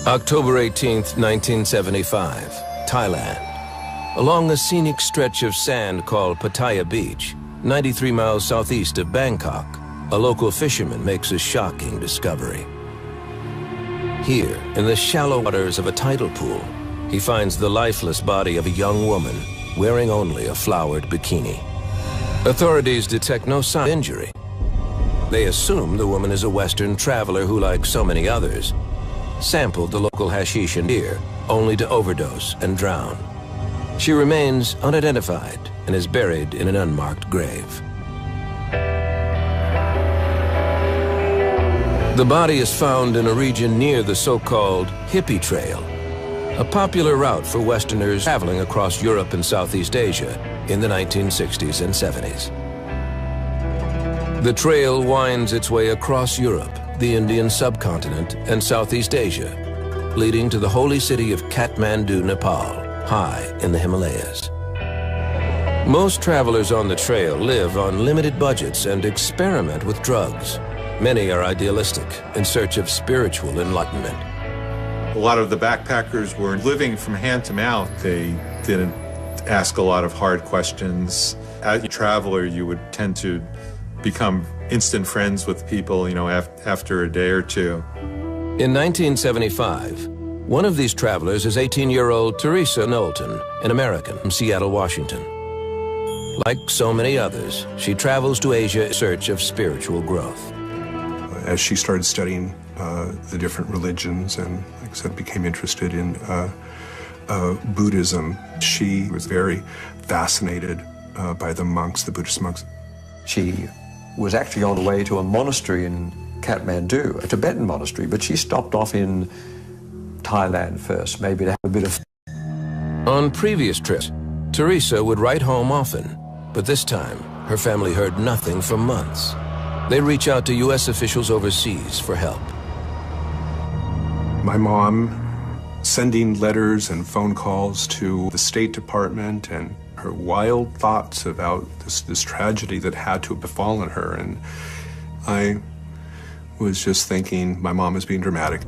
October 18th, 1975, Thailand. Along a scenic stretch of sand called Pattaya Beach, 93 miles southeast of Bangkok, a local fisherman makes a shocking discovery. Here, in the shallow waters of a tidal pool, he finds the lifeless body of a young woman wearing only a flowered bikini. Authorities detect no sign of injury. They assume the woman is a Western traveler who, like so many others, sampled the local hashish and beer, only to overdose and drown. She remains unidentified and is buried in an unmarked grave. The body is found in a region near the so-called Hippie Trail, a popular route for Westerners traveling across Europe and Southeast Asia in the 1960s and 70s. The trail winds its way across Europe, the Indian subcontinent, and Southeast Asia, leading to the holy city of Kathmandu, Nepal, high in the Himalayas. Most travelers on the trail live on limited budgets and experiment with drugs. Many are idealistic, in search of spiritual enlightenment. A lot of the backpackers were living from hand to mouth. They didn't ask a lot of hard questions. As a traveler, you would tend to become instant friends with people, after a day or two. In 1975, one of these travelers is 18-year-old Teresa Knowlton, an American from Seattle, Washington. Like so many others, she travels to Asia in search of spiritual growth. As she started studying the different religions and, like I said, became interested in Buddhism, she was very fascinated by the monks, the Buddhist monks. She was actually on the way to a monastery in Kathmandu, a Tibetan monastery, but she stopped off in Thailand first, maybe to have a bit of... On previous trips, Teresa would write home often, but this time, her family heard nothing for months. They reach out to U.S. officials overseas for help. My mom sending letters and phone calls to the State Department and her wild thoughts about this tragedy that had to have befallen her. And I was just thinking my mom is being dramatic.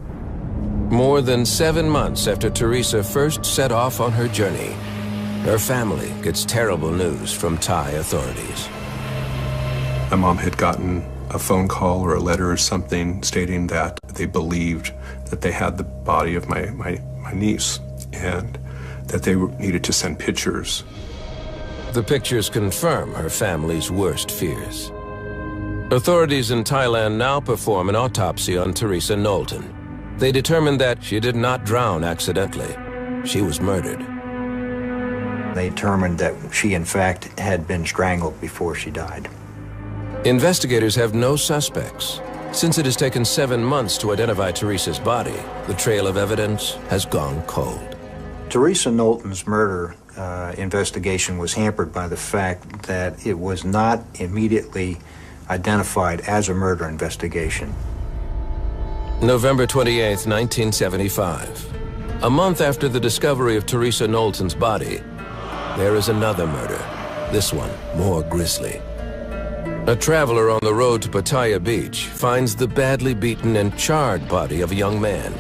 More than 7 months after Teresa first set off on her journey, her family gets terrible news from Thai authorities. My mom had gotten a phone call or a letter or something stating that they believed that they had the body of my niece and that they needed to send pictures. The pictures confirm her family's worst fears. Authorities in Thailand now perform an autopsy on Teresa Knowlton. They determined that she did not drown accidentally. She was murdered. They determined that she, in fact, had been strangled before she died. Investigators have no suspects. Since it has taken 7 months to identify Teresa's body, the trail of evidence has gone cold. Teresa Knowlton's murder investigation was hampered by the fact that it was not immediately identified as a murder investigation. November 28, 1975. A month after the discovery of Teresa Knowlton's body, there is another murder, this one more grisly. A traveler on the road to Pattaya Beach finds the badly beaten and charred body of a young man.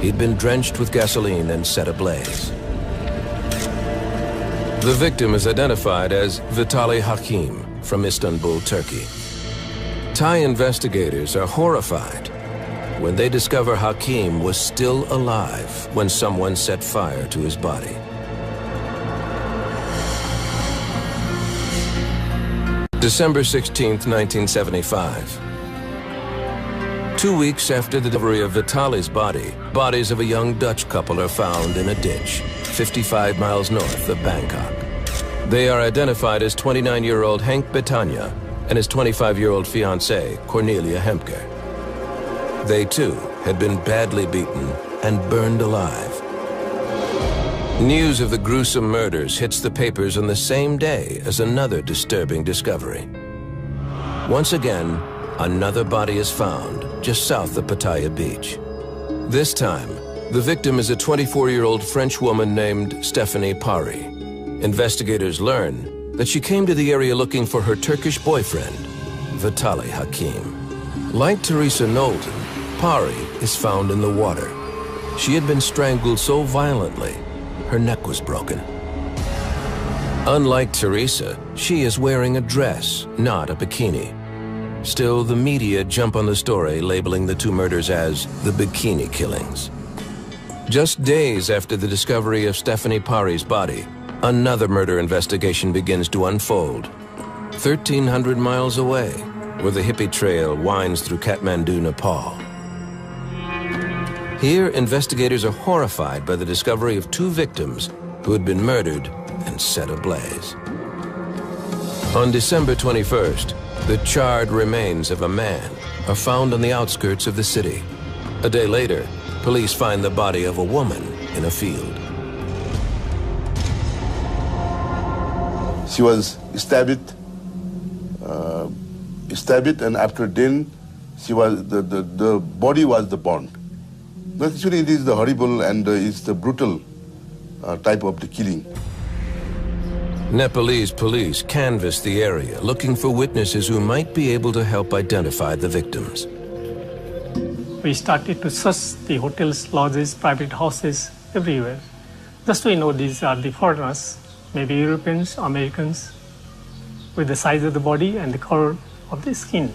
He'd been drenched with gasoline and set ablaze. The victim is identified as Vitaly Hakim from Istanbul, Turkey. Thai investigators are horrified when they discover Hakim was still alive when someone set fire to his body. December 16, 1975. 2 weeks after the delivery of Vitaly's body, bodies of a young Dutch couple are found in a ditch 55 miles north of Bangkok. They are identified as 29-year-old Henk Betania and his 25-year-old fiancée, Cornelia Hemke. They, too, had been badly beaten and burned alive. News of the gruesome murders hits the papers on the same day as another disturbing discovery. Once again, another body is found just south of Pattaya Beach. This time, the victim is a 24-year-old French woman named Stephanie Pari. Investigators learn that she came to the area looking for her Turkish boyfriend, Vitaly Hakim. Like Teresa Knowlton, Pari is found in the water. She had been strangled so violently, her neck was broken. Unlike Teresa, she is wearing a dress, not a bikini. Still, the media jump on the story, labeling the two murders as the bikini killings. Just days after the discovery of Stephanie Pari's body, another murder investigation begins to unfold. 1,300 miles away, where the hippie trail winds through Kathmandu, Nepal. Here, investigators are horrified by the discovery of two victims who had been murdered and set ablaze. On December 21st, the charred remains of a man are found on the outskirts of the city. A day later, police find the body of a woman in a field. She was stabbed, and after then, she was the body was the burned. But actually, it is the horrible and it's the brutal type of the killing. Nepalese police canvass the area, looking for witnesses who might be able to help identify the victims. We started to search the hotels, lodges, private houses, everywhere. Just we know these are the foreigners, maybe Europeans, Americans, with the size of the body and the color of the skin.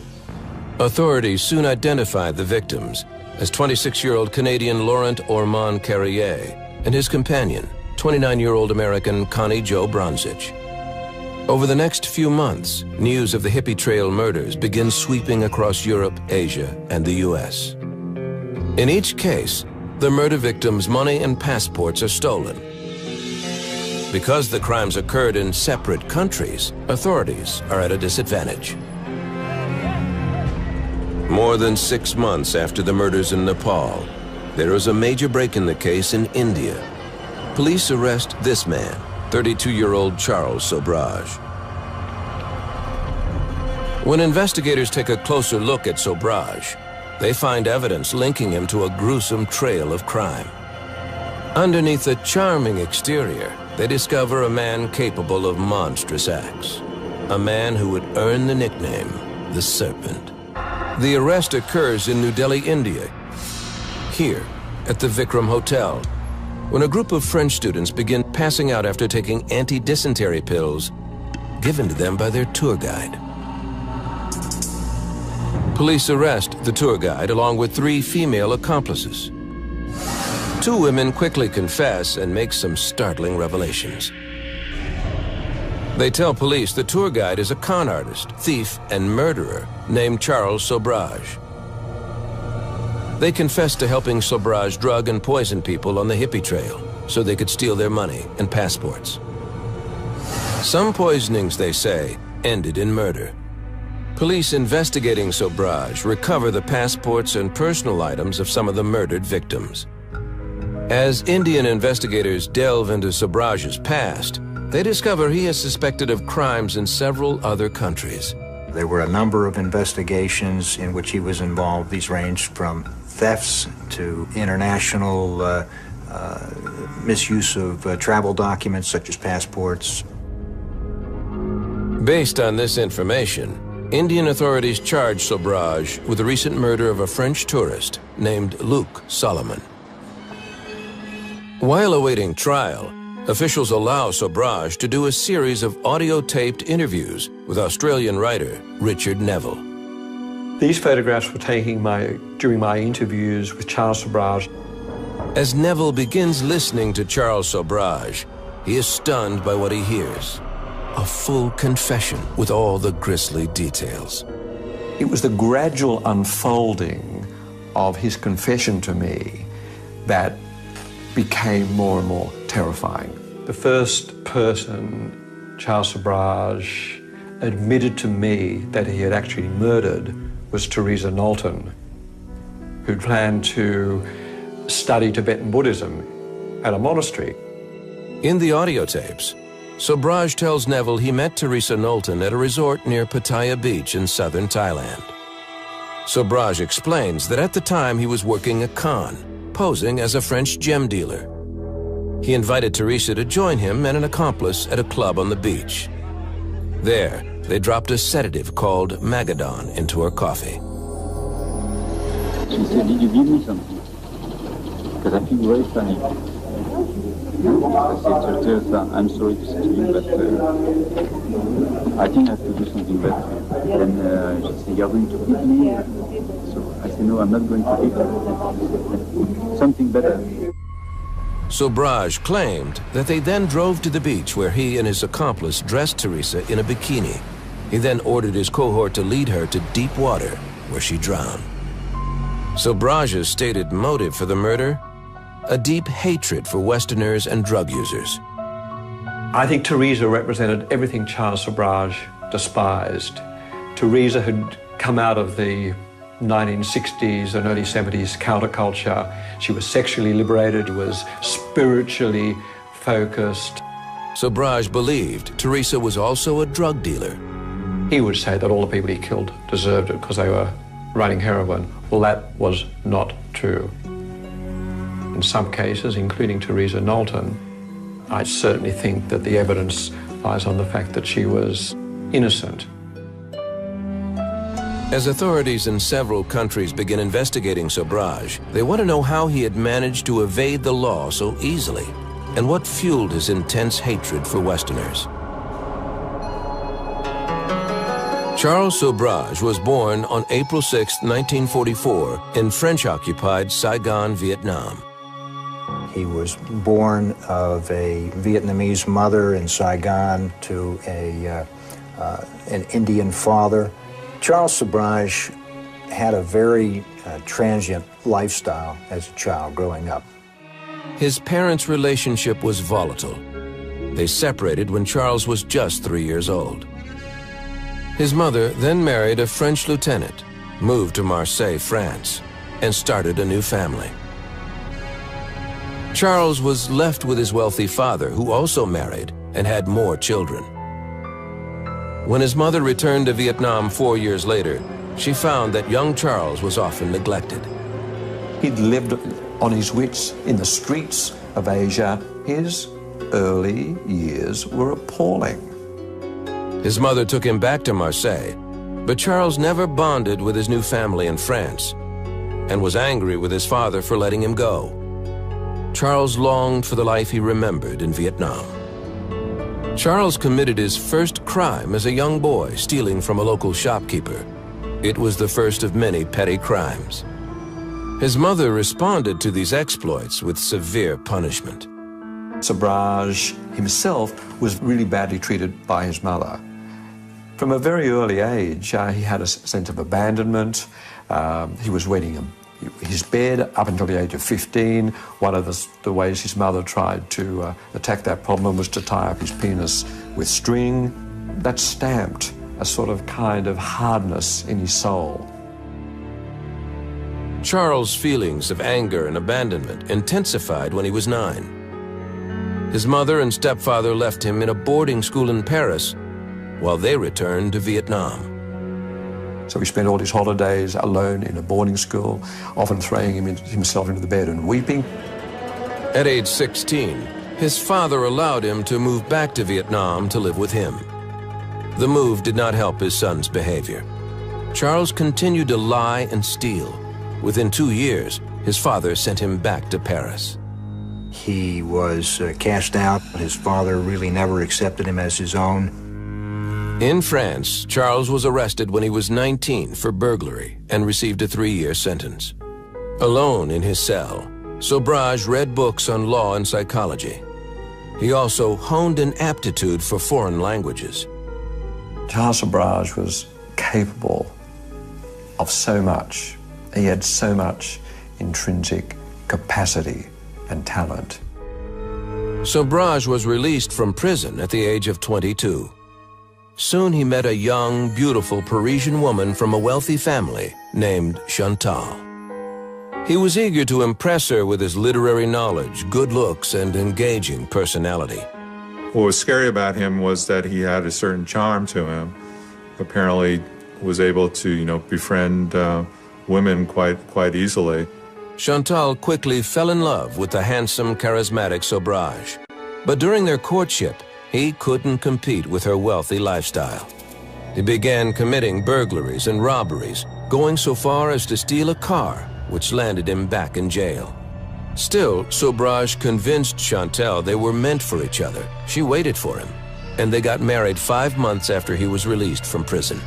Authorities soon identified the victims as 26-year-old Canadian Laurent Ormond Carrier and his companion, 29-year-old American Connie Jo Bronzich. Over the next few months, news of the hippie trail murders begins sweeping across Europe, Asia, and the U.S. In each case, the murder victims' money and passports are stolen. Because the crimes occurred in separate countries, authorities are at a disadvantage. More than 6 months after the murders in Nepal, there is a major break in the case in India. Police arrest this man, 32-year-old Charles Sobhraj. When investigators take a closer look at Sobhraj, they find evidence linking him to a gruesome trail of crime. Underneath a charming exterior, they discover a man capable of monstrous acts. A man who would earn the nickname, the Serpent. The arrest occurs in New Delhi, India. Here, at the Vikram Hotel, when a group of French students begin passing out after taking anti-dysentery pills given to them by their tour guide. Police arrest the tour guide along with 3 female accomplices. 2 women quickly confess and make some startling revelations. They tell police the tour guide is a con artist, thief, and murderer named Charles Sobhraj. They confess to helping Sobhraj drug and poison people on the hippie trail so they could steal their money and passports. Some poisonings, they say, ended in murder. Police investigating Sobhraj recover the passports and personal items of some of the murdered victims. As Indian investigators delve into Sobhraj's past, they discover he is suspected of crimes in several other countries. There were a number of investigations in which he was involved. These ranged from thefts to international misuse of travel documents such as passports. Based on this information, Indian authorities charged Sobhraj with the recent murder of a French tourist named Luc Solomon. While awaiting trial, officials allow Sobhraj to do a series of audio-taped interviews with Australian writer Richard Neville. These photographs were taken during my interviews with Charles Sobhraj. As Neville begins listening to Charles Sobhraj, he is stunned by what he hears. A full confession with all the grisly details. It was the gradual unfolding of his confession to me that became more and more terrifying. The first person, Charles Sobhraj, admitted to me that he had actually murdered was Teresa Knowlton, who planned to study Tibetan Buddhism at a monastery. In the audio tapes, Sobhraj tells Neville he met Teresa Knowlton at a resort near Pattaya Beach in southern Thailand. Sobhraj explains that at the time he was working a con, posing as a French gem dealer. He invited Teresa to join him and an accomplice at a club on the beach. There, they dropped a sedative called Magadon into her coffee. She said, "Did you give me something?" because I feel very funny. I said to Teresa, I'm sorry to say to you, but I think I have to do something better. And she said, you're going to hit me? So I said, no, I'm not going to hit you. Something better. Sobhraj claimed that they then drove to the beach where he and his accomplice dressed Teresa in a bikini. He then ordered his cohort to lead her to deep water, where she drowned. Sobhraj's stated motive for the murder? A deep hatred for Westerners and drug users. I think Teresa represented everything Charles Sobhraj despised. Teresa had come out of the 1960s and early 70s counterculture. She was sexually liberated, she was spiritually focused. Sobhraj believed Teresa was also a drug dealer. He would say that all the people he killed deserved it because they were running heroin. Well, that was not true. In some cases, including Teresa Knowlton, I certainly think that the evidence lies on the fact that she was innocent. As authorities in several countries begin investigating Sobhraj, they want to know how he had managed to evade the law so easily and what fueled his intense hatred for Westerners. Charles Sobhraj was born on April 6, 1944, in French-occupied Saigon, Vietnam. He was born of a Vietnamese mother in Saigon to an Indian father. Charles Sobhraj had a very transient lifestyle as a child growing up. His parents' relationship was volatile. They separated when Charles was just 3 years old. His mother then married a French lieutenant, moved to Marseille, France, and started a new family. Charles was left with his wealthy father, who also married and had more children. When his mother returned to Vietnam 4 years later, she found that young Charles was often neglected. He'd lived on his wits in the streets of Asia. His early years were appalling. His mother took him back to Marseille, but Charles never bonded with his new family in France and was angry with his father for letting him go. Charles longed for the life he remembered in Vietnam. Charles committed his first crime as a young boy, stealing from a local shopkeeper. It was the first of many petty crimes. His mother responded to these exploits with severe punishment. Sobhraj himself was really badly treated by his mother. From a very early age, he had a sense of abandonment. He was wetting his bed up until the age of 15. One of the ways his mother tried to attack that problem was to tie up his penis with string. That stamped a sort of kind of hardness in his soul. Charles' feelings of anger and abandonment intensified when he was 9. His mother and stepfather left him in a boarding school in Paris while they returned to Vietnam. So he spent all his holidays alone in a boarding school, often throwing himself into the bed and weeping. At age 16, his father allowed him to move back to Vietnam to live with him. The move did not help his son's behavior. Charles continued to lie and steal. Within 2 years, his father sent him back to Paris. He was cast out. His father really never accepted him as his own. In France, Charles was arrested when he was 19 for burglary and received a 3-year sentence. Alone in his cell, Sobhraj read books on law and psychology. He also honed an aptitude for foreign languages. Charles Sobhraj was capable of so much. He had so much intrinsic capacity and talent. Sobhraj was released from prison at the age of 22. Soon he met a young, beautiful Parisian woman from a wealthy family named Chantal. He was eager to impress her with his literary knowledge, good looks, and engaging personality. What was scary about him was that he had a certain charm to him. Apparently was able to, befriend women quite easily. Chantal quickly fell in love with the handsome, charismatic Sobhraj. But during their courtship, he couldn't compete with her wealthy lifestyle. He began committing burglaries and robberies, going so far as to steal a car, which landed him back in jail. Still, Sobhraj convinced Chantal they were meant for each other. She waited for him, and they got married 5 months after he was released from prison.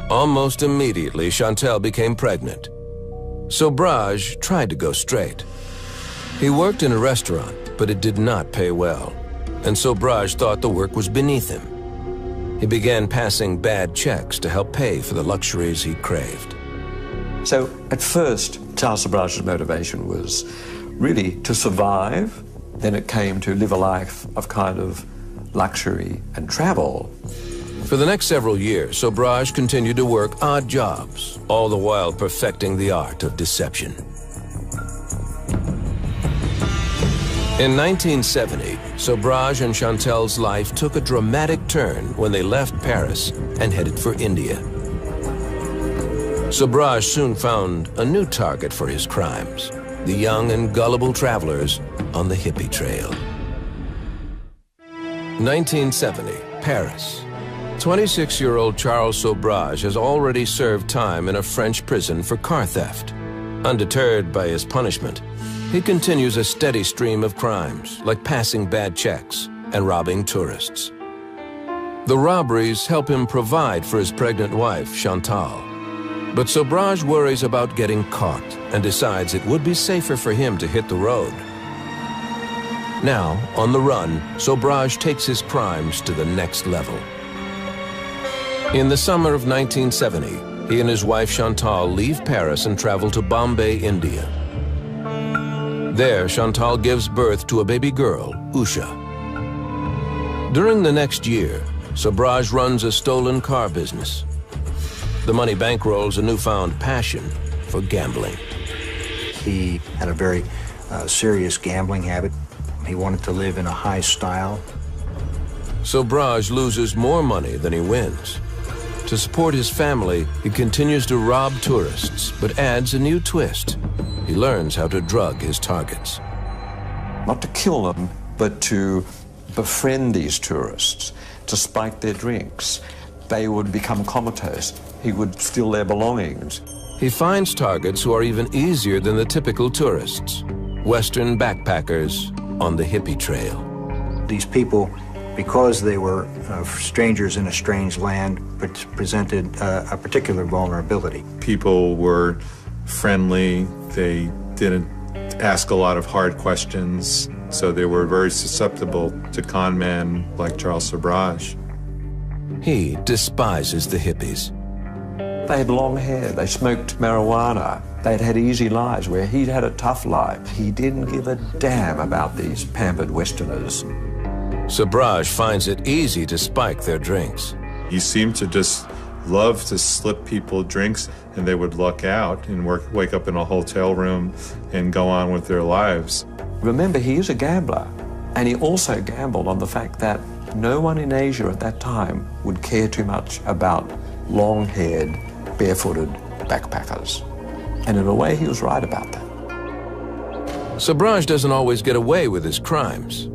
Almost immediately, Chantal became pregnant. Sobhraj tried to go straight. He worked in a restaurant, but it did not pay well, and Sobhraj thought the work was beneath him. He began passing bad checks to help pay for the luxuries he craved. So at first, Charles Sobhraj's motivation was really to survive. Then it came to live a life of kind of luxury and travel. For the next several years, Sobhraj continued to work odd jobs, all the while perfecting the art of deception. In 1970, Sobhraj and Chantal's life took a dramatic turn when they left Paris and headed for India. Sobhraj soon found a new target for his crimes, the young and gullible travelers on the hippie trail. 1970, Paris. 26-year-old Charles Sobhraj has already served time in a French prison for car theft. Undeterred by his punishment, he continues a steady stream of crimes, like passing bad checks and robbing tourists. The robberies help him provide for his pregnant wife, Chantal. But Sobhraj worries about getting caught and decides it would be safer for him to hit the road. Now, on the run, Sobhraj takes his crimes to the next level. In the summer of 1970, he and his wife Chantal leave Paris and travel to Bombay, India. There, Chantal gives birth to a baby girl, Usha. During the next year, Sobhraj runs a stolen car business. The money bankrolls a newfound passion for gambling. He had a very serious gambling habit. He wanted to live in a high style. Sobhraj loses more money than he wins. To support his family, he continues to rob tourists, but adds a new twist. He learns how to drug his targets. Not to kill them, but to befriend these tourists, to spike their drinks. They would become comatose. He would steal their belongings. He finds targets who are even easier than the typical tourists, Western backpackers on the hippie trail. These people, because they were strangers in a strange land, presented a particular vulnerability. People were friendly. They didn't ask a lot of hard questions, so they were very susceptible to con men like Charles Sobhraj. He despises the hippies. They had long hair, they smoked marijuana, they'd had easy lives where he'd had a tough life. He didn't give a damn about these pampered Westerners. Sobhraj finds it easy to spike their drinks. He seemed to just love to slip people drinks, and they would luck out and wake up in a hotel room and go on with their lives. Remember, he is a gambler, and he also gambled on the fact that no one in Asia at that time would care too much about long-haired, barefooted backpackers. And in a way, he was right about that. Sobhraj doesn't always get away with his crimes.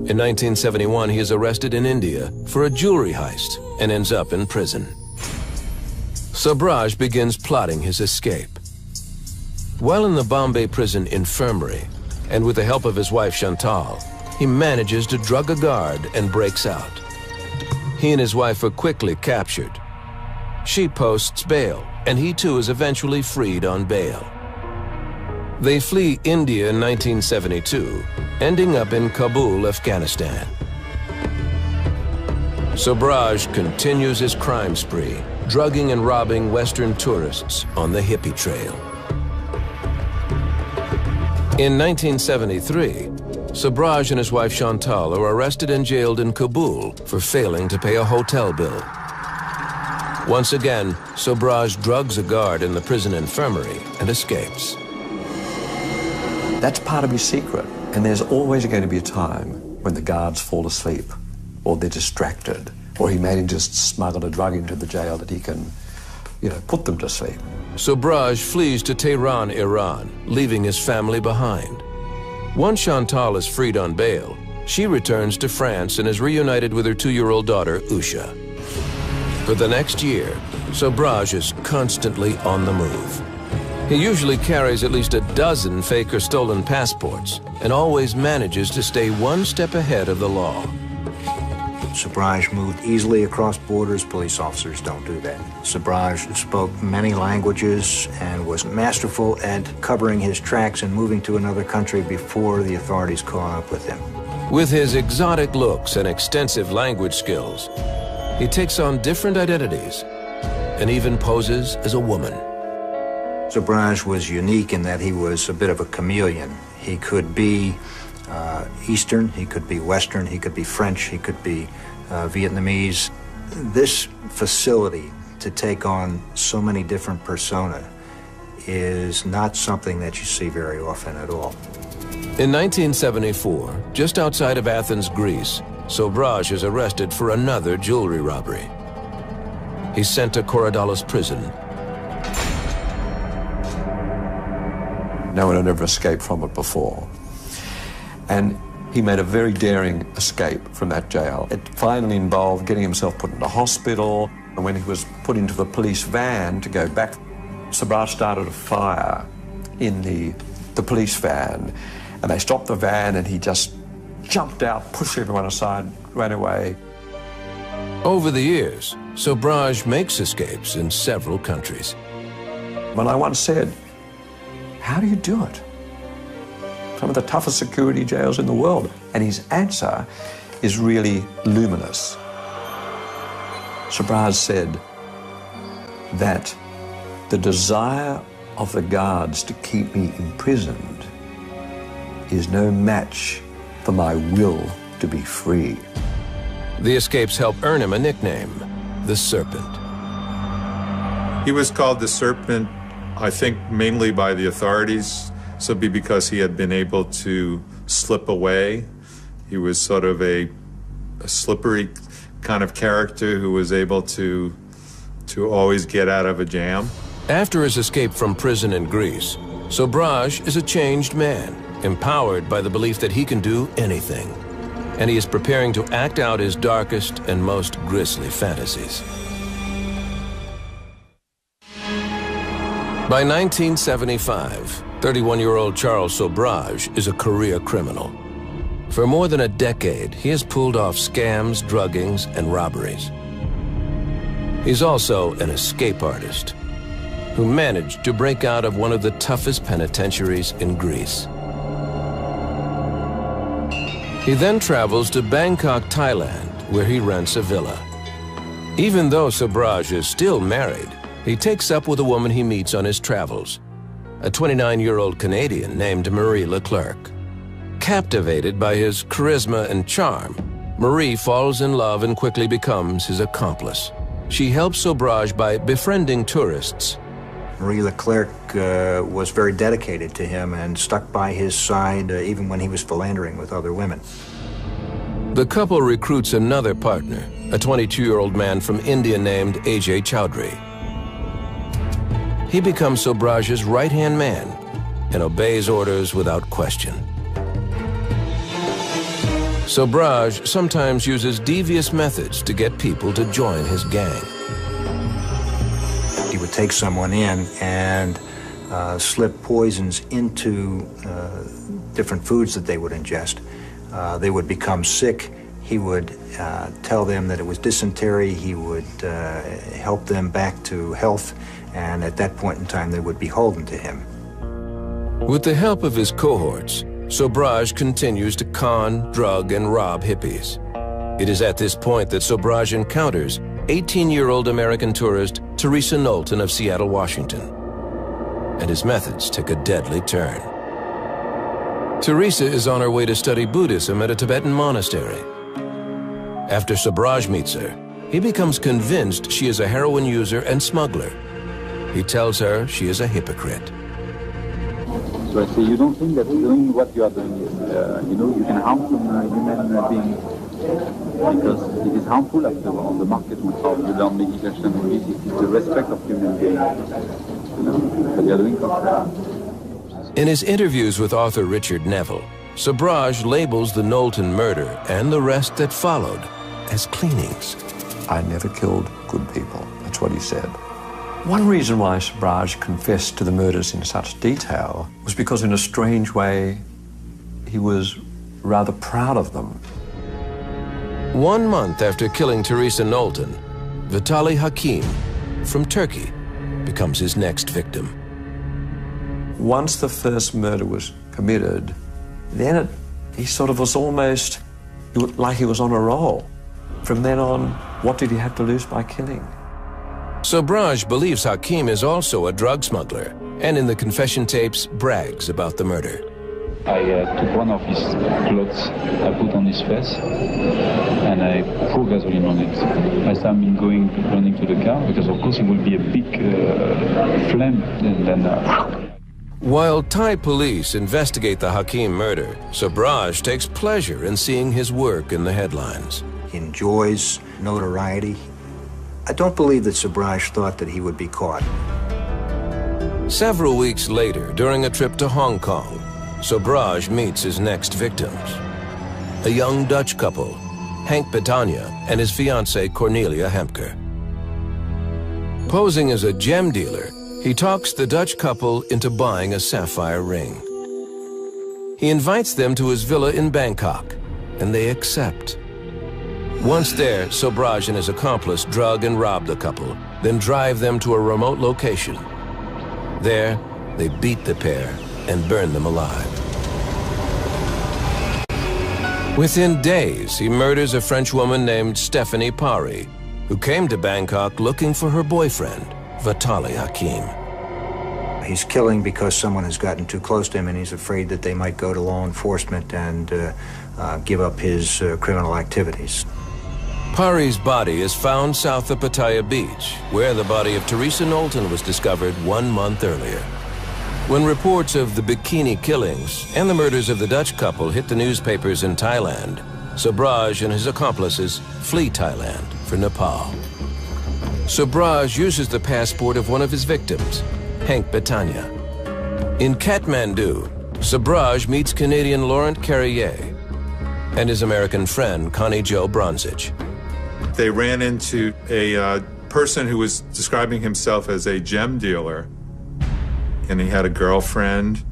In 1971, he is arrested in India for a jewelry heist and ends up in prison. Sobhraj begins plotting his escape. While in the Bombay prison infirmary, and with the help of his wife Chantal, he manages to drug a guard and breaks out. He and his wife are quickly captured. She posts bail, and he too is eventually freed on bail. They flee India in 1972, ending up in Kabul, Afghanistan. Sobhraj continues his crime spree, drugging and robbing Western tourists on the hippie trail. In 1973, Sobhraj and his wife Chantal are arrested and jailed in Kabul for failing to pay a hotel bill. Once again, Sobhraj drugs a guard in the prison infirmary and escapes. That's part of his secret, and there's always going to be a time when the guards fall asleep, or they're distracted, or he may just smuggle a drug into the jail that he can, put them to sleep. Sobhraj flees to Tehran, Iran, leaving his family behind. Once Chantal is freed on bail, she returns to France and is reunited with her 2-year-old daughter, Usha. For the next year, Sobhraj is constantly on the move. He usually carries at least a dozen fake or stolen passports and always manages to stay one step ahead of the law. Sobhraj moved easily across borders. Police officers don't do that. Sobhraj spoke many languages and was masterful at covering his tracks and moving to another country before the authorities caught up with him. With his exotic looks and extensive language skills, he takes on different identities and even poses as a woman. Sobhraj was unique in that he was a bit of a chameleon. He could be Eastern, he could be Western, he could be French, he could be Vietnamese. This facility to take on so many different persona is not something that you see very often at all. In 1974, just outside of Athens, Greece, Sobhraj is arrested for another jewelry robbery. He's sent to Korydallos prison. No one had ever escaped from it before. And he made a very daring escape from that jail. It finally involved getting himself put into hospital. And when he was put into the police van to go back, Sobhraj started a fire in the police van. And they stopped the van and he just jumped out, pushed everyone aside, ran away. Over the years, Sobhraj makes escapes in several countries. When I once said, "How do you do it? Some of the toughest security jails in the world." And his answer is really luminous. Sobhraj said that the desire of the guards to keep me imprisoned is no match for my will to be free. The escapes help earn him a nickname, the Serpent. He was called the Serpent, I think, mainly by the authorities, simply because he had been able to slip away. He was sort of a slippery kind of character who was able to always get out of a jam. After his escape from prison in Greece, Sobhraj is a changed man, empowered by the belief that he can do anything. And he is preparing to act out his darkest and most grisly fantasies. By 1975, 31-year-old Charles Sobhraj is a career criminal. For more than a decade, he has pulled off scams, druggings, and robberies. He's also an escape artist who managed to break out of one of the toughest penitentiaries in Greece. He then travels to Bangkok, Thailand, where he rents a villa. Even though Sobhraj is still married, he takes up with a woman he meets on his travels, a 29-year-old Canadian named Marie Leclerc. Captivated by his charisma and charm, Marie falls in love and quickly becomes his accomplice. She helps Sobhraj by befriending tourists. Marie Leclerc was very dedicated to him and stuck by his side even when he was philandering with other women. The couple recruits another partner, a 22-year-old man from India named AJ Chowdhury. He becomes Sobhraj's right-hand man and obeys orders without question. Sobhraj sometimes uses devious methods to get people to join his gang. He would take someone in and slip poisons into different foods that they would ingest. They would become sick. He would tell them that it was dysentery. He would help them back to health, and at that point in time, they would be beholden to him. With the help of his cohorts, Sobhraj continues to con, drug, and rob hippies. It is at this point that Sobhraj encounters 18-year-old American tourist Teresa Knowlton of Seattle, Washington. And his methods take a deadly turn. Teresa is on her way to study Buddhism at a Tibetan monastery. After Sobhraj meets her, he becomes convinced she is a heroin user and smuggler. He tells her she is a hypocrite. So I say, you don't think that doing what you are doing is, you can harm some human being? Because it is harmful after on the market with how you learn meditation and this. It is the respect of human beings. That you are doing for. In his interviews with author Richard Neville, Sobhraj labels the Knowlton murder and the rest that followed as cleanings. I never killed good people. That's what he said. One reason why Sobhraj confessed to the murders in such detail was because, in a strange way, he was rather proud of them. 1 month after killing Teresa Knowlton, Vitaly Hakim from Turkey becomes his next victim. Once the first murder was committed, then he sort of was almost like he was on a roll. From then on, what did he have to lose by killing? Sobhraj believes Hakim is also a drug smuggler, and in the confession tapes brags about the murder. I took one of his clothes, I put on his face, and I pour gasoline on it. I started running to the car, because of course it will be a big flame, and then... While Thai police investigate the Hakim murder, Sobhraj takes pleasure in seeing his work in the headlines. He enjoys notoriety. I don't believe that Sobhraj thought that he would be caught. Several weeks later, during a trip to Hong Kong, Sobhraj meets his next victims. A young Dutch couple, Henk Betania and his fiancée Cornelia Hemker. Posing as a gem dealer, he talks the Dutch couple into buying a sapphire ring. He invites them to his villa in Bangkok, and they accept. Once there, Sobhraj and his accomplice drug and rob the couple, then drive them to a remote location. There, they beat the pair and burn them alive. Within days, he murders a French woman named Stephanie Pari, who came to Bangkok looking for her boyfriend, Vitaly Hakim. He's killing because someone has gotten too close to him and he's afraid that they might go to law enforcement and give up his criminal activities. Pari's body is found south of Pattaya Beach, where the body of Teresa Knowlton was discovered 1 month earlier. When reports of the bikini killings and the murders of the Dutch couple hit the newspapers in Thailand, Sobhraj and his accomplices flee Thailand for Nepal. Sobhraj uses the passport of one of his victims, Henk Betania. In Kathmandu, Sobhraj meets Canadian Laurent Carrier and his American friend, Connie Jo Bronzich. They ran into a person who was describing himself as a gem dealer, and he had a girlfriend,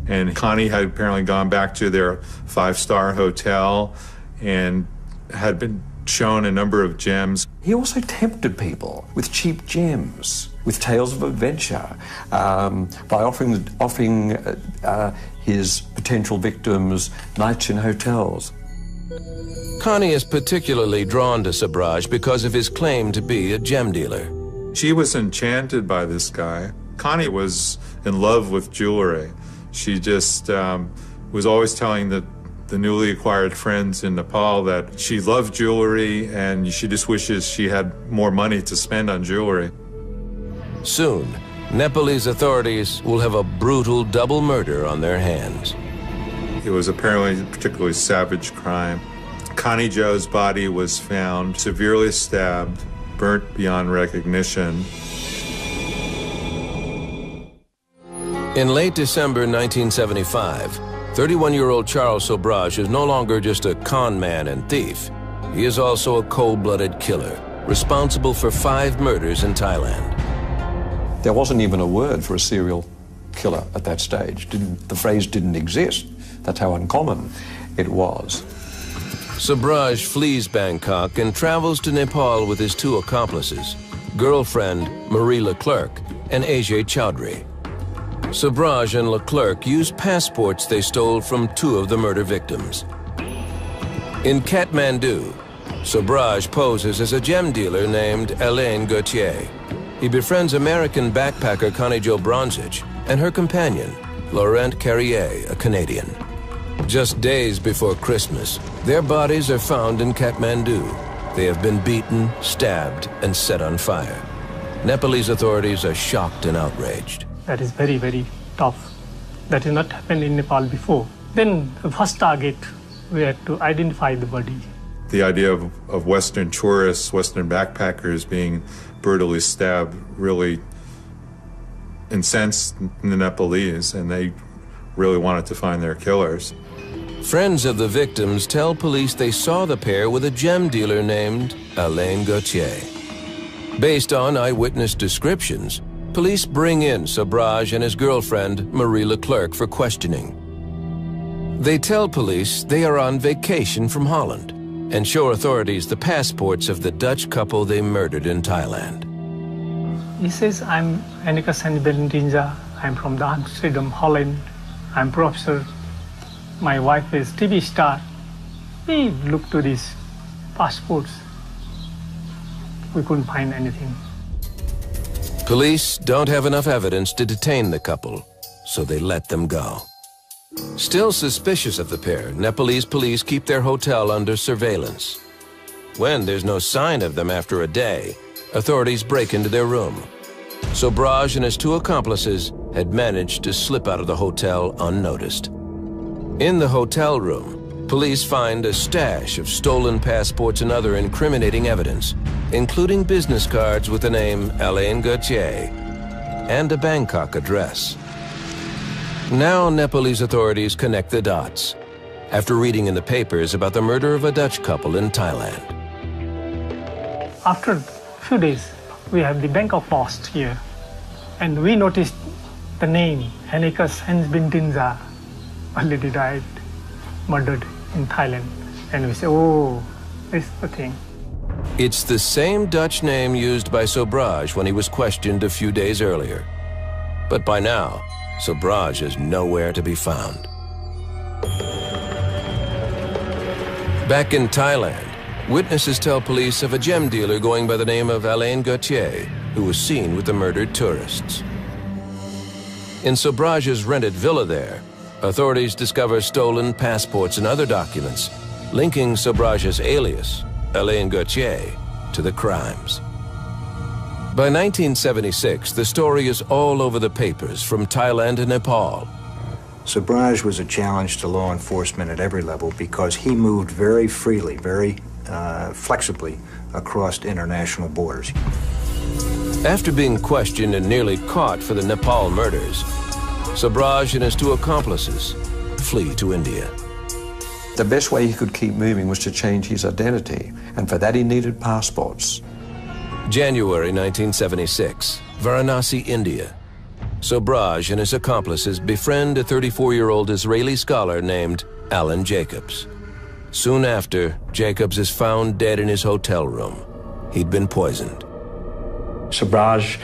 and Connie had apparently gone back to their 5-star hotel and had been shown a number of gems. He also tempted people with cheap gems, with tales of adventure, by offering his potential victims nights in hotels. Connie is particularly drawn to Sobhraj because of his claim to be a gem dealer. She was enchanted by this guy. Connie was in love with jewelry. She just was always telling the newly acquired friends in Nepal that she loved jewelry and she just wishes she had more money to spend on jewelry. Soon, Nepalese authorities will have a brutal double murder on their hands. It was apparently a particularly savage crime. Connie Jo's body was found severely stabbed, burnt beyond recognition. In late December 1975, 31-year-old Charles Sobhraj is no longer just a con man and thief. He is also a cold-blooded killer, responsible for 5 murders in Thailand. There wasn't even a word for a serial killer at that stage. The phrase didn't exist. That's how uncommon it was. Sobhraj flees Bangkok and travels to Nepal with his 2 accomplices, girlfriend Marie Leclerc and Ajay Chaudhry. Sobhraj and Leclerc used passports they stole from 2 of the murder victims. In Kathmandu, Sobhraj poses as a gem dealer named Alain Gauthier. He befriends American backpacker Connie Jo Bronzich and her companion, Laurent Carrier, a Canadian. Just days before Christmas, their bodies are found in Kathmandu. They have been beaten, stabbed, and set on fire. Nepalese authorities are shocked and outraged. That is very, very tough. That has not happened in Nepal before. Then the first target, we had to identify the body. The idea of Western tourists, Western backpackers being brutally stabbed really incensed the Nepalese, and they really wanted to find their killers. Friends of the victims tell police they saw the pair with a gem dealer named Alain Gauthier. Based on eyewitness descriptions, Police bring in Sobhraj and his girlfriend, Marie Leclerc, for questioning. They tell police they are on vacation from Holland and show authorities the passports of the Dutch couple they murdered in Thailand. He says, I'm Annika Sanibelindinja. I'm from the Amsterdam, Holland. I'm professor. My wife is TV star. We looked to these passports. We couldn't find anything. Police don't have enough evidence to detain the couple, so they let them go. Still suspicious of the pair, Nepalese police keep their hotel under surveillance. When there's no sign of them after a day, authorities break into their room. Sobhraj and his two accomplices had managed to slip out of the hotel unnoticed. In the hotel room, police find a stash of stolen passports and other incriminating evidence, including business cards with the name Alain Gauthier and a Bangkok address. Now Nepalese authorities connect the dots after reading in the papers about the murder of a Dutch couple in Thailand. After a few days, we have the Bangkok Post here, and we noticed the name Annika Sanibelindinja already died, murdered in Thailand. And we say, oh, this is the thing. It's the same Dutch name used by Sobhraj when he was questioned a few days earlier. But by now, Sobhraj is nowhere to be found. Back in Thailand, witnesses tell police of a gem dealer going by the name of Alain Gauthier, who was seen with the murdered tourists. In Sobhraj's rented villa there, authorities discover stolen passports and other documents, linking Sobhraj's alias, Alain Gauthier, to the crimes. By 1976, the story is all over the papers from Thailand to Nepal. Sobhraj was a challenge to law enforcement at every level because he moved very freely, very flexibly across international borders. After being questioned and nearly caught for the Nepal murders, Sobhraj and his two accomplices flee to India. The best way he could keep moving was to change his identity, and for that he needed passports. January 1976, Varanasi, India. Sobhraj and his accomplices befriend a 34-year-old Israeli scholar named Alan Jacobs. Soon after, Jacobs is found dead in his hotel room. He'd been poisoned. Sobhraj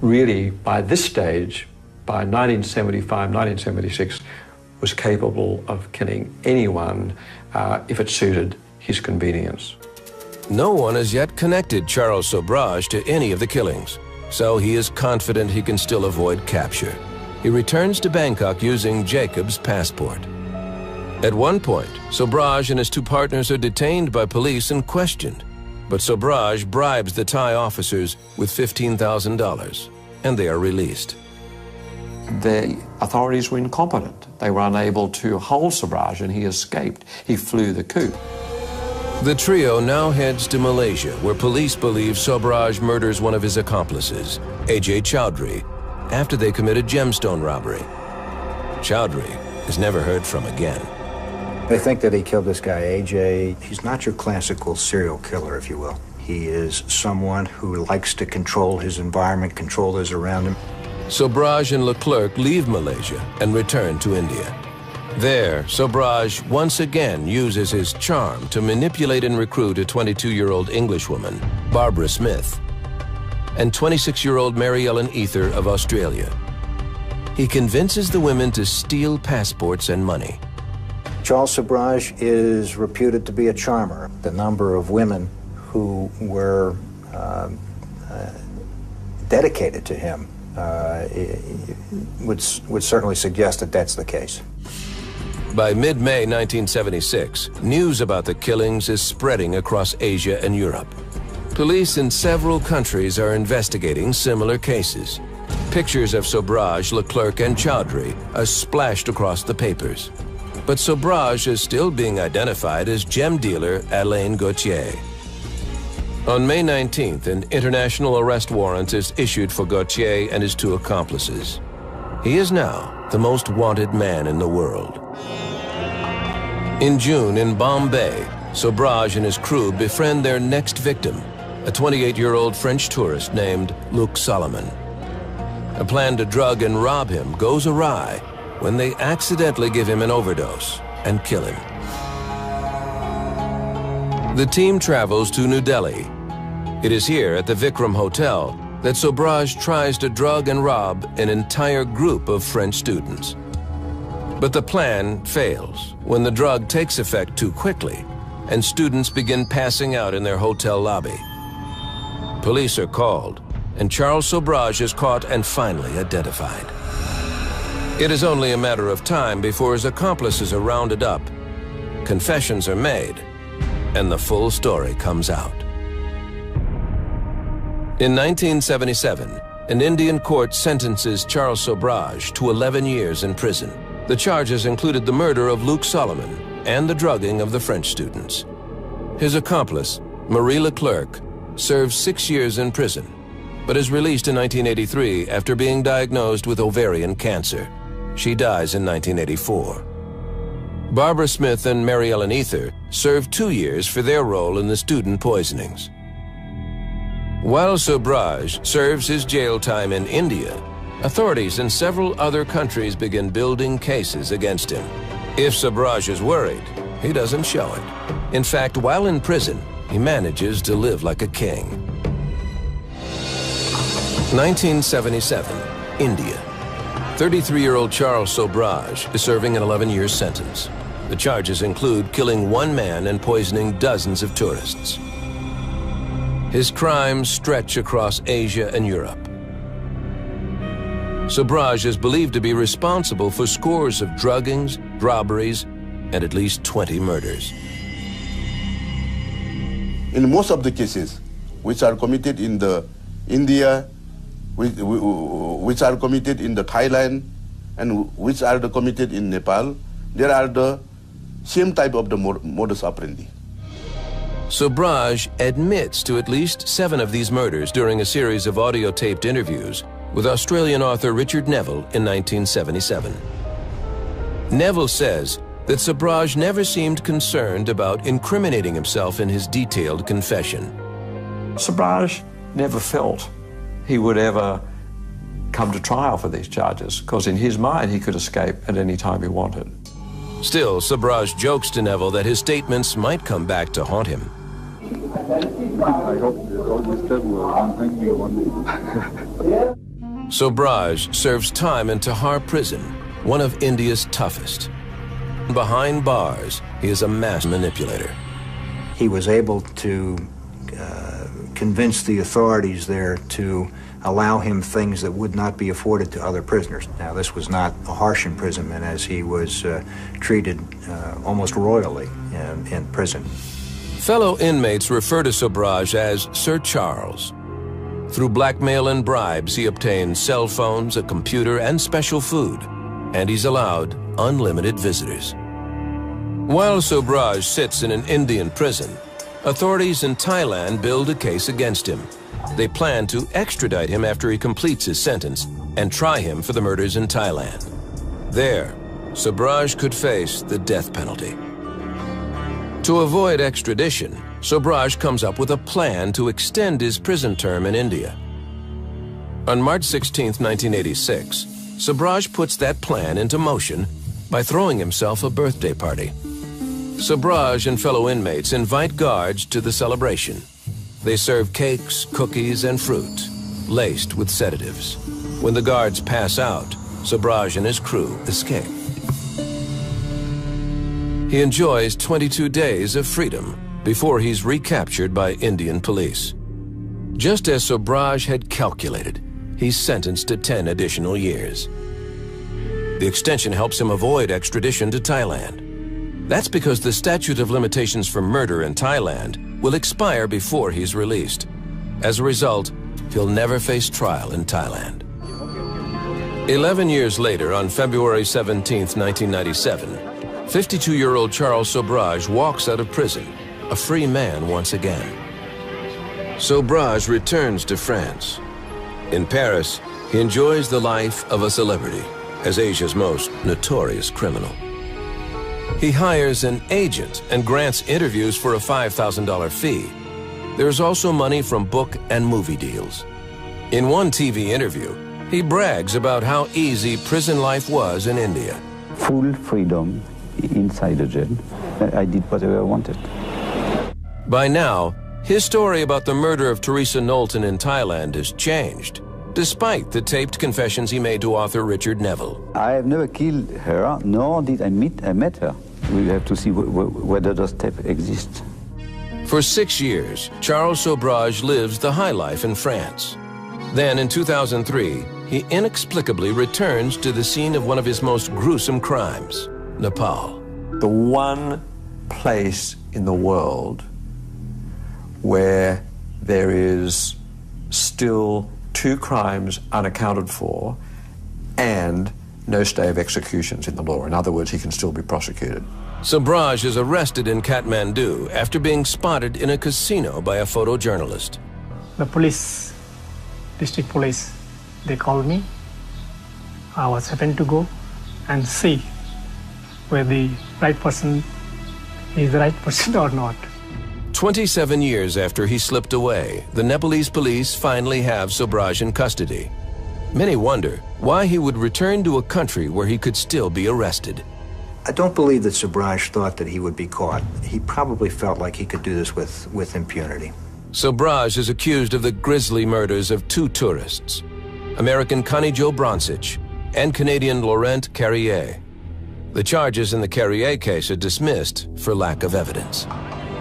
really, by this stage, by 1975, 1976, was capable of killing anyone if it suited his convenience. No one has yet connected Charles Sobhraj to any of the killings, so he is confident he can still avoid capture. He returns to Bangkok using Jacobs' passport. At one point, Sobhraj and his two partners are detained by police and questioned, but Sobhraj bribes the Thai officers with $15,000, and they are released. The authorities were incompetent. They were unable to hold Sobhraj, and he escaped. He flew the coop. The trio now heads to Malaysia, where police believe Sobhraj murders one of his accomplices, A.J. Chowdhury, after they committed gemstone robbery. Chowdhury is never heard from again. They think that he killed this guy, A.J. He's not your classical serial killer, if you will. He is someone who likes to control his environment, control those around him. Sobhraj and Leclerc leave Malaysia and return to India. There, Sobhraj once again uses his charm to manipulate and recruit a 22-year-old Englishwoman, Barbara Smith, and 26-year-old Mary Ellen Ether of Australia. He convinces the women to steal passports and money. Charles Sobhraj is reputed to be a charmer. The number of women who were dedicated to him would certainly suggest that that's the case. By mid-May 1976, news about the killings is spreading across Asia and Europe. Police in several countries are investigating similar cases. Pictures of Sobhraj, Leclerc, and Chowdhury are splashed across the papers. But Sobhraj is still being identified as gem dealer Alain Gauthier. On May 19th, an international arrest warrant is issued for Gauthier and his two accomplices. He is now the most wanted man in the world. In June, in Bombay, Sobhraj and his crew befriend their next victim, a 28-year-old French tourist named Luc Solomon. A plan to drug and rob him goes awry when they accidentally give him an overdose and kill him. The team travels to New Delhi. It is here at the Vikram Hotel that Sobhraj tries to drug and rob an entire group of French students. But the plan fails when the drug takes effect too quickly and students begin passing out in their hotel lobby. Police are called, and Charles Sobhraj is caught and finally identified. It is only a matter of time before his accomplices are rounded up, confessions are made, and the full story comes out. In 1977, an Indian court sentences Charles Sobhraj to 11 years in prison. The charges included the murder of Luc Solomon and the drugging of the French students. His accomplice, Marie Leclerc, serves 6 years in prison, but is released in 1983 after being diagnosed with ovarian cancer. She dies in 1984. Barbara Smith and Mary Ellen Ether served 2 years for their role in the student poisonings. While Sobhraj serves his jail time in India, authorities in several other countries begin building cases against him. If Sobhraj is worried, he doesn't show it. In fact, while in prison, he manages to live like a king. 1977, India. 33-year-old Charles Sobhraj is serving an 11-year sentence. The charges include killing one man and poisoning dozens of tourists. His crimes stretch across Asia and Europe. Sobhraj is believed to be responsible for scores of druggings, robberies, and at least 20 murders. In most of the cases which are committed in the India, which are committed in the Thailand, and which are committed in Nepal, there are the same type of the modus operandi. Sobhraj admits to at least 7 of these murders during a series of audio-taped interviews with Australian author Richard Neville in 1977. Neville says that Sobhraj never seemed concerned about incriminating himself in his detailed confession. Sobhraj never felt he would ever come to trial for these charges, because in his mind he could escape at any time he wanted. Still, Sobhraj jokes to Neville that his statements might come back to haunt him. I hope all this stuff will hang me one day. Sobhraj serves time in Tihar prison, one of India's toughest. Behind bars, he is a mass manipulator. He was able to convince the authorities there to allow him things that would not be afforded to other prisoners. Now, this was not a harsh imprisonment, as he was treated almost royally in prison. Fellow inmates refer to Sobhraj as Sir Charles. Through blackmail and bribes, he obtains cell phones, a computer, and special food, and he's allowed unlimited visitors. While Sobhraj sits in an Indian prison, authorities in Thailand build a case against him. They plan to extradite him after he completes his sentence and try him for the murders in Thailand. There, Sobhraj could face the death penalty. To avoid extradition, Sobhraj comes up with a plan to extend his prison term in India. On March 16, 1986, Sobhraj puts that plan into motion by throwing himself a birthday party. Sobhraj and fellow inmates invite guards to the celebration. They serve cakes, cookies, and fruit, laced with sedatives. When the guards pass out, Sobhraj and his crew escape. He enjoys 22 days of freedom before he's recaptured by Indian police. Just as Sobhraj had calculated, he's sentenced to 10 additional years. The extension helps him avoid extradition to Thailand. That's because the statute of limitations for murder in Thailand will expire before he's released. As a result, he'll never face trial in Thailand. 11 years later, on February 17, 1997, 52-year-old Charles Sobhraj walks out of prison, a free man once again. Sobhraj returns to France. In Paris, he enjoys the life of a celebrity as Asia's most notorious criminal. He hires an agent and grants interviews for a $5,000 fee. There's also money from book and movie deals. In one TV interview, He brags about how easy prison life was in India. Full freedom inside the jail. I did whatever I wanted. By now, his story about the murder of Teresa Knowlton in Thailand has changed, despite the taped confessions he made to author Richard Neville. I have never killed her, nor did I met her. We have to see whether those tapes exist. For 6 years, Charles Sobhraj lives the high life in France. Then, in 2003, he inexplicably returns to the scene of one of his most gruesome crimes, Nepal. The one place in the world where there is still 2 crimes unaccounted for and no stay of executions in the law. In other words, he can still be prosecuted. Sobhraj is arrested in Kathmandu after being spotted in a casino by a photojournalist. The police, district police, they called me. I was happened to go and see whether the right person is the right person or not. 27 years after he slipped away, the Nepalese police finally have Sobhraj in custody. Many wonder why he would return to a country where he could still be arrested. I don't believe that Sobhraj thought that he would be caught. He probably felt like he could do this with impunity. Sobhraj is accused of the grisly murders of 2 tourists, American Connie Jo Bronsich and Canadian Laurent Carrier. The charges in the Carrier case are dismissed for lack of evidence.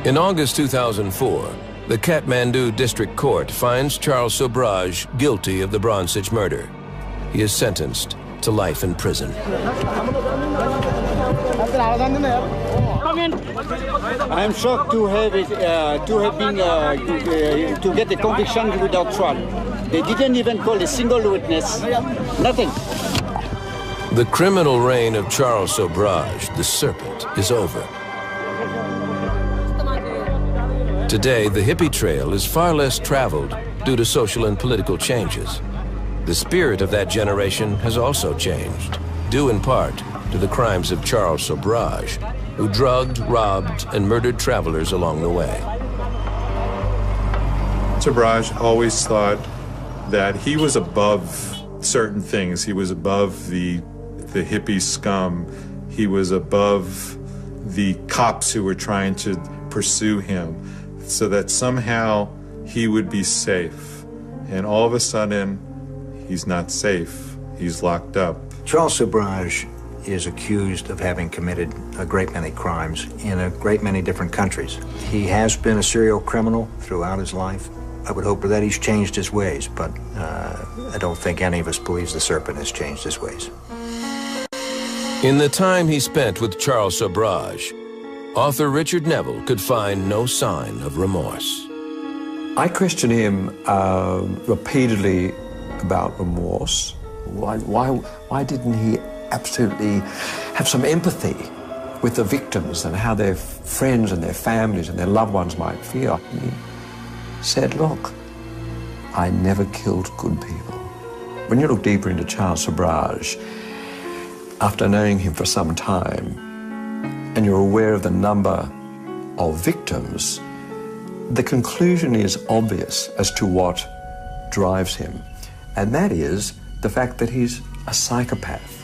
In August 2004, the Kathmandu District Court finds Charles Sobhraj guilty of the Bronsich murder. He is sentenced to life in prison. I am shocked to have get a conviction without trial. They didn't even call a single witness. Nothing. The criminal reign of Charles Sobhraj, the Serpent, is over. Today, the hippie trail is far less traveled due to social and political changes. The spirit of that generation has also changed, due in part to the crimes of Charles Sobhraj, who drugged, robbed, and murdered travelers along the way. Sobhraj always thought that he was above certain things. He was above the hippie scum. He was above the cops who were trying to pursue him, so that somehow he would be safe. And all of a sudden, he's not safe. He's locked up. Charles Sobhraj is accused of having committed a great many crimes in a great many different countries. He has been a serial criminal throughout his life. I would hope that he's changed his ways, but I don't think any of us believes the Serpent has changed his ways. In the time he spent with Charles Sobhraj, author Richard Neville could find no sign of remorse. I question him repeatedly about remorse. Why didn't he absolutely have some empathy with the victims and how their friends and their families and their loved ones might feel? He said, look, I never killed good people. When you look deeper into Charles Sobhraj, after knowing him for some time, and you're aware of the number of victims, the conclusion is obvious as to what drives him. And that is the fact that he's a psychopath.